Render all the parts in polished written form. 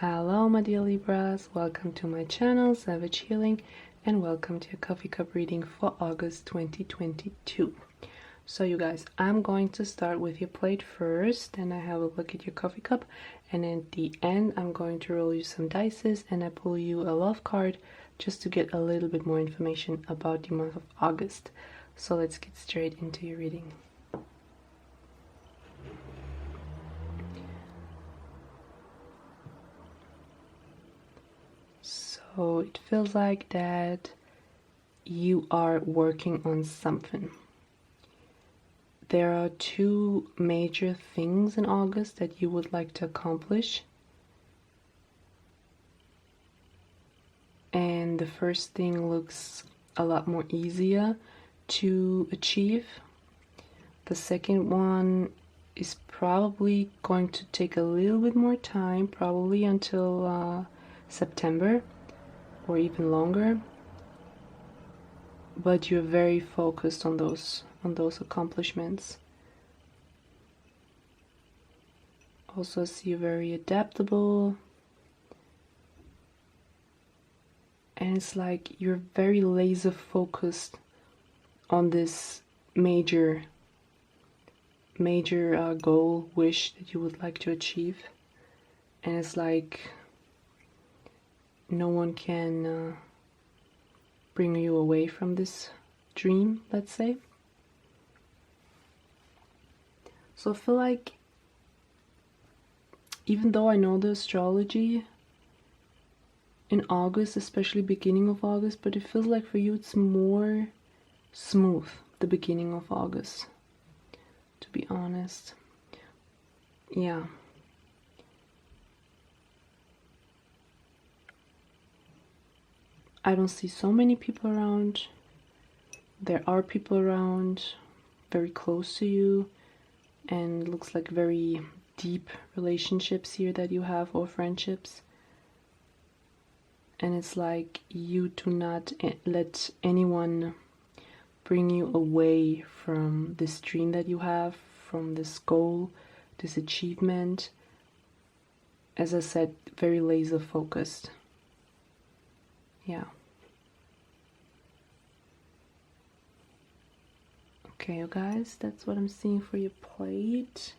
Hello my dear Libras, welcome to my channel Savage Healing and welcome to your coffee cup reading for August 2022. So you guys, I'm going to start with your plate first, then I have a look at your coffee cup, and at the end I'm going to roll you some dice and I pull you a love card just to get a little bit more information about the month of August. So let's get straight into your reading. So it feels like that you are working on something. There are two major things in August that you would like to accomplish. And the first thing looks a lot more easier to achieve. The second one is probably going to take a little bit more time, probably until September or even longer, but you're very focused on those accomplishments. Also, I see you're very adaptable, and it's like you're very laser focused on this major goal, wish that you would like to achieve, and it's like no one can bring you away from this dream, let's say. So I feel like, even though I know the astrology in August, especially beginning of August, but it feels like for you it's more smooth, the beginning of August, to be honest. Yeah. I don't see so many people around. There are people around very close to you, and it looks like very deep relationships here that you have, or friendships. And it's like you do not let anyone bring you away from this dream that you have, from this goal, this achievement. As I said, very laser focused. Yeah. Okay, you guys, that's what I'm seeing for your plate.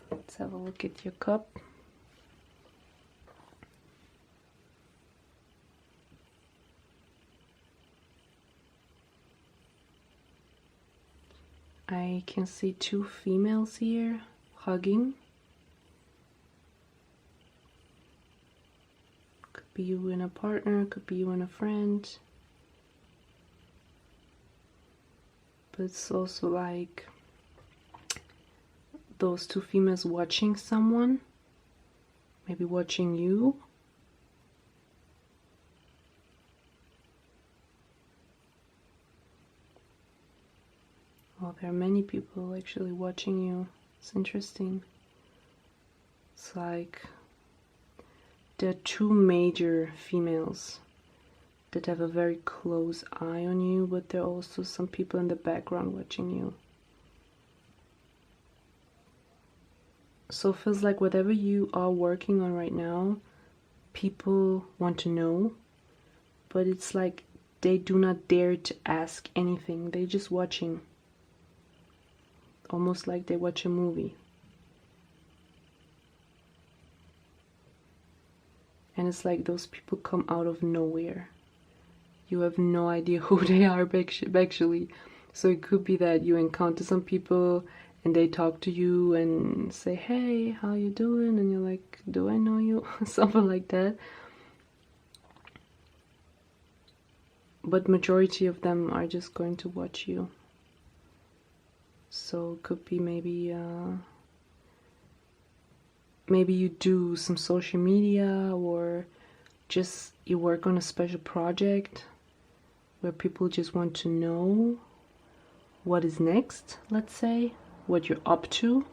Let's have a look at your cup. I can see two females here hugging. Could be you and a partner, could be you and a friend. But it's also like those two females watching someone, maybe watching you. Well, there are many people actually watching you. It's interesting. It's like there are two major females that have a very close eye on you, but there are also some people in the background watching you. So it feels like whatever you are working on right now, people want to know, but it's like they do not dare to ask anything. They're just watching. Almost like they watch a movie. And it's like those people come out of nowhere. You have no idea who they are actually. So it could be that you encounter some people and they talk to you and say, hey, how you doing? And you're like, do I know you? Something like that. But majority of them are just going to watch you. So it could be maybe you do some social media, or just you work on a special project where people just want to know what is next, let's say, what you're up to.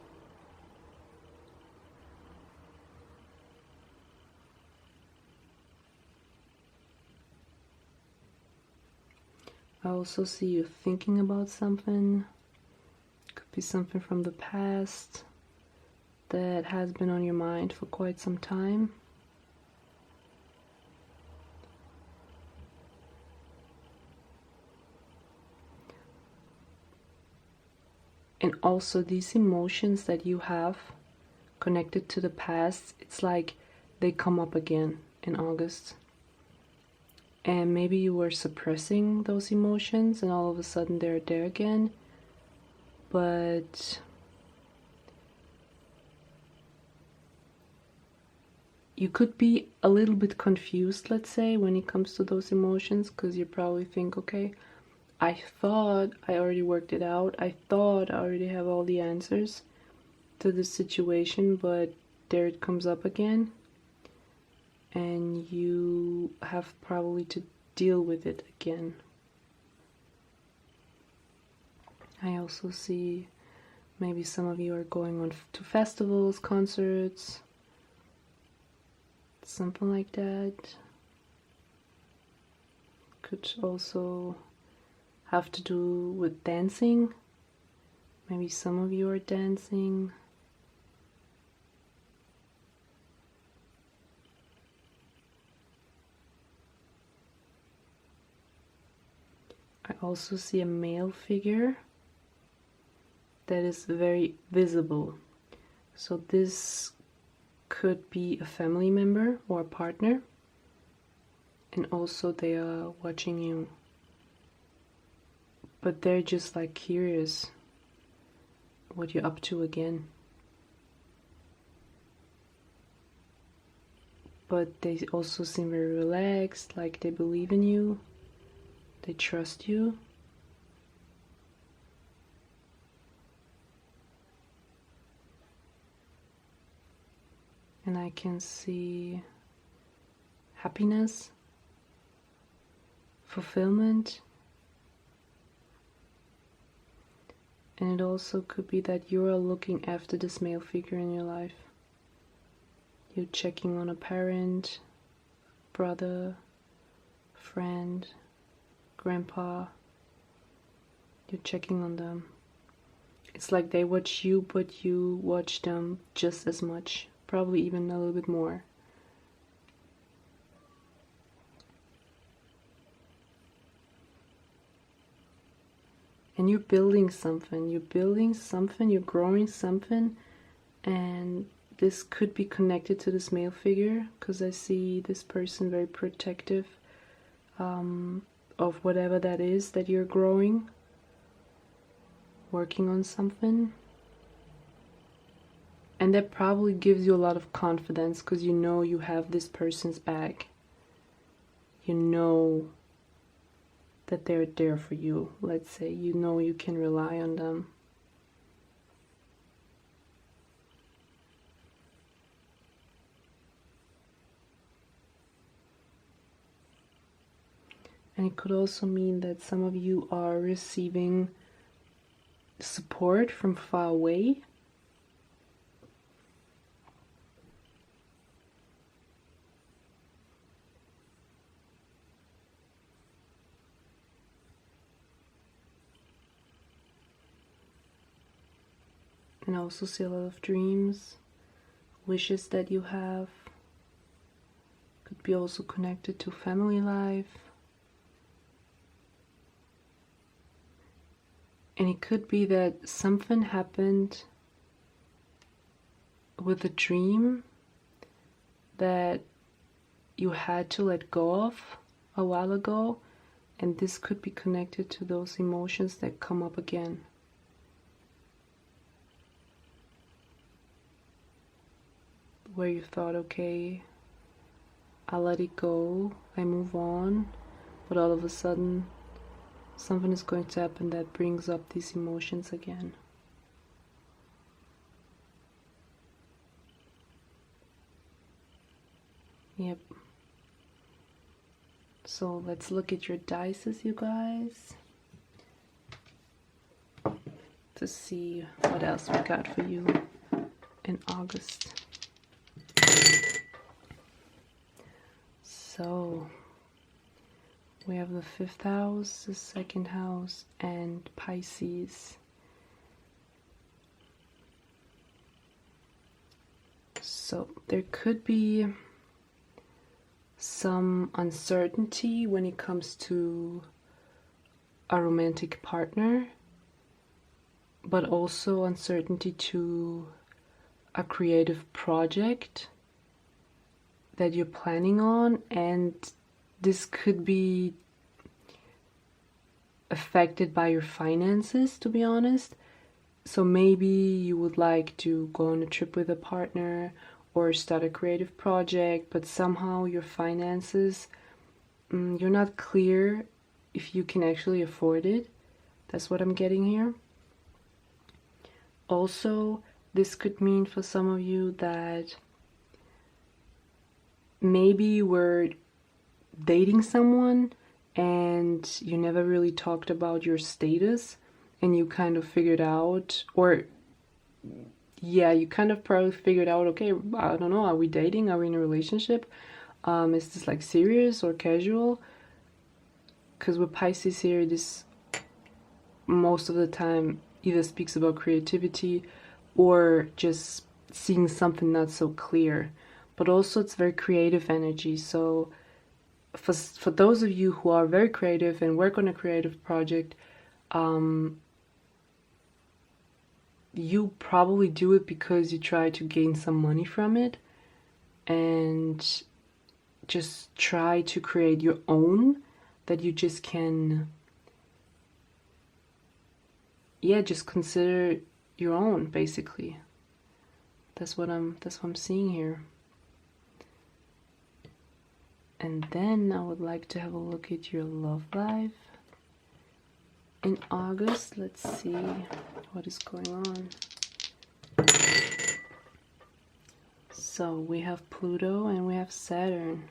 I also see you thinking about something. Could be something from the past that has been on your mind for quite some time. also these emotions that you have connected to the past, it's like they come up again in August. And maybe you were suppressing those emotions and all of a sudden they're there again. But you could be a little bit confused, let's say, when it comes to those emotions, because you probably think, okay, I thought I already worked it out. I thought I already have all the answers to this situation, but there it comes up again. And you have probably to deal with it again. I also see maybe some of you are going on to festivals, concerts, something like that. Could also have to do with dancing. Maybe some of you are dancing. I also see a male figure that is very visible. So this could be a family member or a partner, and also they are watching you. But they're just like curious what you're up to again. But they also seem very relaxed, like they believe in you. They trust you. And I can see happiness, fulfillment. And it also could be that you are looking after this male figure in your life. You're checking on a parent, brother, friend, grandpa. You're checking on them. It's like they watch you, but you watch them just as much, probably even a little bit more. And you're building something, you're growing something, and this could be connected to this male figure, because I see this person very protective of whatever that is that you're growing, working on something. And that probably gives you a lot of confidence, because you know you have this person's back. You know that they're there for you, let's say. You know you can rely on them. And it could also mean that some of you are receiving support from far away. And I also see a lot of dreams, wishes that you have. Could be also connected to family life. And it could be that something happened with a dream that you had to let go of a while ago, and this could be connected to those emotions that come up again. Where you thought, okay, I let it go, I move on, but all of a sudden something is going to happen that brings up these emotions again. Yep. So let's look at your dices, you guys, to see what else we got for you in August. So we have the 5th house, the 2nd house, and Pisces. So there could be some uncertainty when it comes to a romantic partner, but also uncertainty to a creative project that you're planning on, and this could be affected by your finances, to be honest. So maybe you would like to go on a trip with a partner or start a creative project, but somehow your finances, you're not clear if you can actually afford it. That's what I'm getting here. Also, this could mean for some of you that maybe you were dating someone and you never really talked about your status, and you kind of figured out, or yeah, you kind of probably figured out, okay, I don't know, are we dating? Are we in a relationship? Is this like serious or casual? Because with Pisces here, this most of the time either speaks about creativity or just seeing something not so clear. But also it's very creative energy. So for those of you who are very creative and work on a creative project, you probably do it because you try to gain some money from it and just try to create your own that you just can, yeah, just consider your own, basically. That's what I'm seeing here. And then I would like to have a look at your love life in August. Let's see what is going on. So we have Pluto and we have Saturn,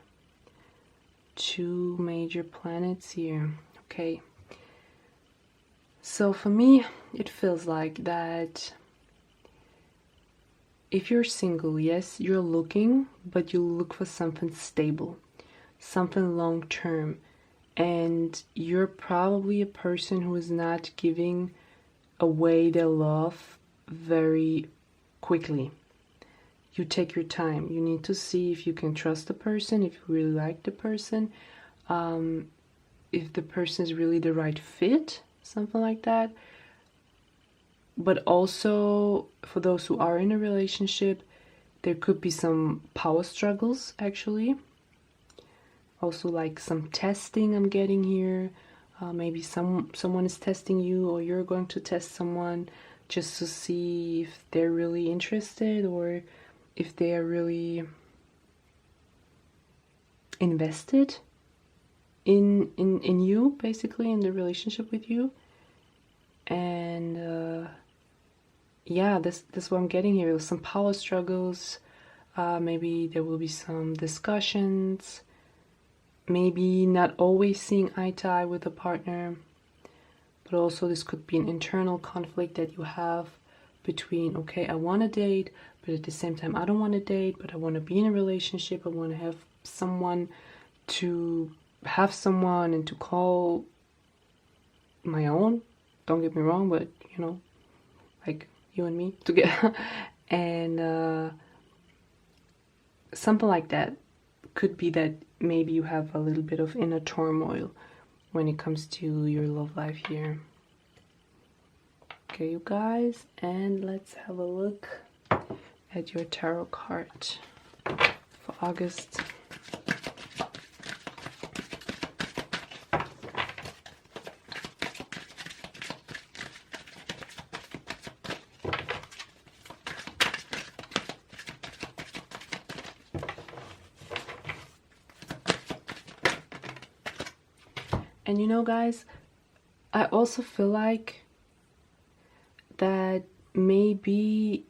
two major planets here. Okay, so for me it feels like that if you're single, yes, you're looking, but you look for something stable, something long term, and you're probably a person who is not giving away their love very quickly. You take your time. You need to see if you can trust the person, if you really like the person, if the person is really the right fit, something like that. But also, for those who are in a relationship, there could be some power struggles, actually. Also, like some testing I'm getting here. Maybe someone is testing you, or you're going to test someone just to see if they're really interested or if they are really invested in you, basically, in the relationship with you. And yeah, that's what I'm getting here. Some power struggles. Maybe there will be some discussions. Maybe not always seeing eye to eye with a partner. But also this could be an internal conflict that you have between, okay, I want to date, but at the same time I don't want to date, but I want to be in a relationship. I want to have someone and to call my own. Don't get me wrong, but you know, like you and me together. And something like that. Could be that maybe you have a little bit of inner turmoil when it comes to your love life here. Okay, you guys, and let's have a look at your tarot card for August. And you know, guys, I also feel like that maybe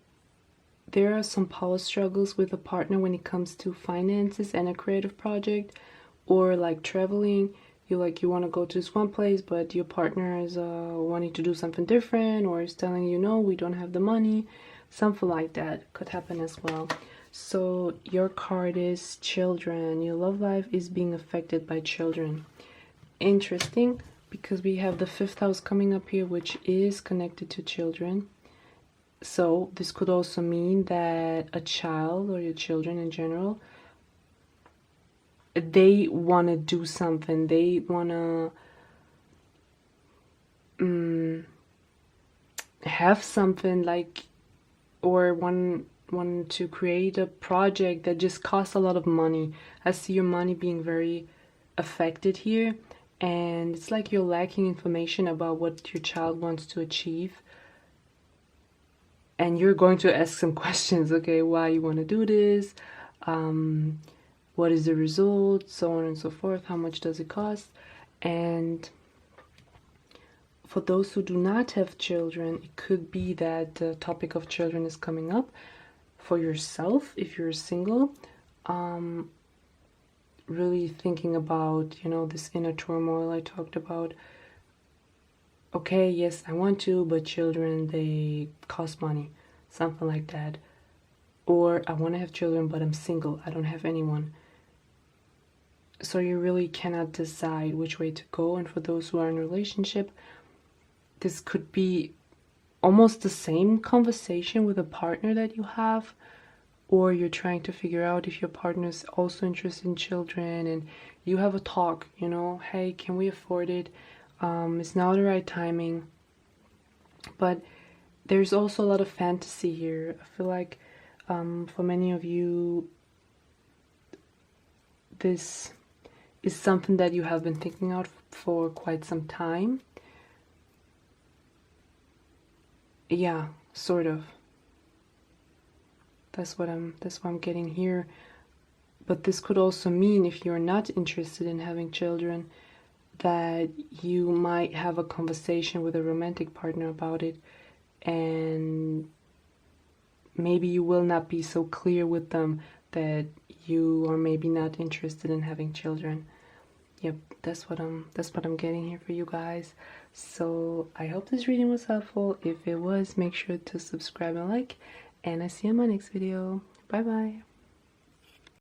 there are some power struggles with a partner when it comes to finances and a creative project, or like traveling. You want to go to this one place, but your partner is wanting to do something different, or is telling you, no, we don't have the money. Something like that could happen as well. So your card is children. Your love life is being affected by children. Interesting, because we have the 5th house coming up here, which is connected to children. So this could also mean that a child, or your children in general, they want to do something. They want to have something like, or want to create a project that just costs a lot of money. I see your money being very affected here, and it's like you're lacking information about what your child wants to achieve, and you're going to ask some questions. Okay, why you want to do this, what is the result, so on and so forth, how much does it cost. And for those who do not have children, it could be that the topic of children is coming up for yourself if you're single. Really thinking about, you know, this inner turmoil I talked about. Okay, yes, I want to, but children, they cost money, something like that. Or I want to have children, but I'm single, I don't have anyone. So you really cannot decide which way to go. And for those who are in a relationship, this could be almost the same conversation with a partner that you have, or you're trying to figure out if your partner is also interested in children, and you have a talk, you know, hey, can we afford it? It's now the right timing. But there's also a lot of fantasy here. I feel like for many of you, this is something that you have been thinking out for quite some time. Yeah, sort of. That's what I'm getting here. But this could also mean, if you're not interested in having children, that you might have a conversation with a romantic partner about it, and maybe you will not be so clear with them that you are maybe not interested in having children. Yep, that's what I'm getting here for you guys. So I hope this reading was helpful. If it was, make sure to subscribe and like, and I see you in my next video. Bye bye.